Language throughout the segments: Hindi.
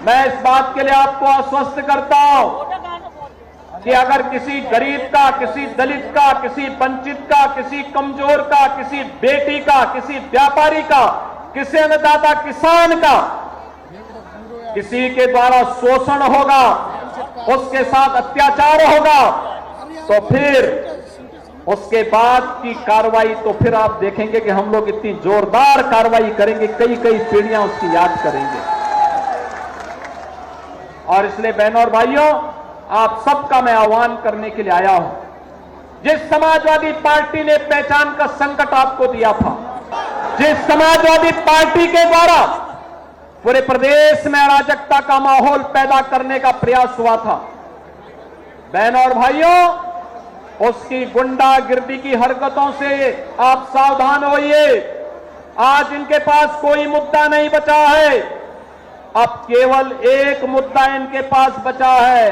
मैं इस बात के लिए आपको आश्वस्त करता हूं कि अगर किसी गरीब का, किसी दलित का, किसी वंचित का, किसी कमजोर का, किसी बेटी का, किसी व्यापारी का, किसी अन्नदाता किसान का किसी के द्वारा शोषण होगा, उसके साथ अत्याचार होगा, तो फिर उसके बाद की कार्रवाई तो फिर आप देखेंगे कि हम लोग इतनी जोरदार कार्रवाई करेंगे, कई कई पीढ़ियां उसकी याद करेंगे। और इसलिए बहनों और भाइयों, आप सबका मैं आह्वान करने के लिए आया हूं। जिस समाजवादी पार्टी ने पहचान का संकट आपको दिया था, जिस समाजवादी पार्टी के द्वारा पूरे प्रदेश में अराजकता का माहौल पैदा करने का प्रयास हुआ था, बहनों और भाइयों, उसकी गुंडागिर्दी की हरकतों से आप सावधान होइए। आज इनके पास कोई मुद्दा नहीं बचा है, अब केवल एक मुद्दा इनके पास बचा है,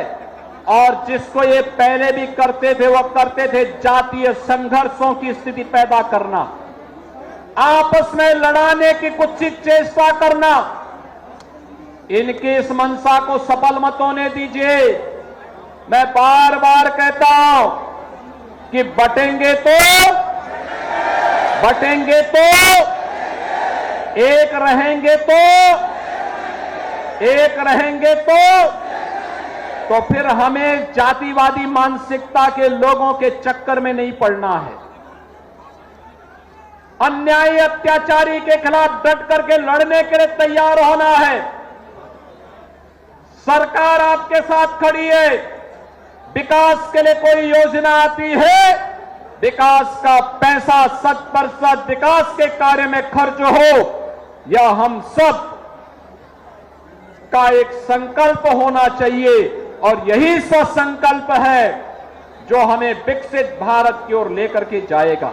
और जिसको ये पहले भी करते थे, वो करते थे जातीय संघर्षों की स्थिति पैदा करना, आपस में लड़ाने की कुत्सित चेष्टा करना। इनकी इस मंशा को सफल मत होने दीजिए। मैं बार बार कहता हूं कि बटेंगे तो एक रहेंगे तो फिर हमें जातिवादी मानसिकता के लोगों के चक्कर में नहीं पड़ना है। अन्यायी अत्याचारी के खिलाफ डट करके लड़ने के लिए तैयार होना है। सरकार आपके साथ खड़ी है। विकास के लिए कोई योजना आती है, विकास का पैसा 100% विकास के कार्य में खर्च हो, यह हम सब का एक संकल्प होना चाहिए, और यही सो संकल्प है जो हमें विकसित भारत की ओर लेकर के जाएगा।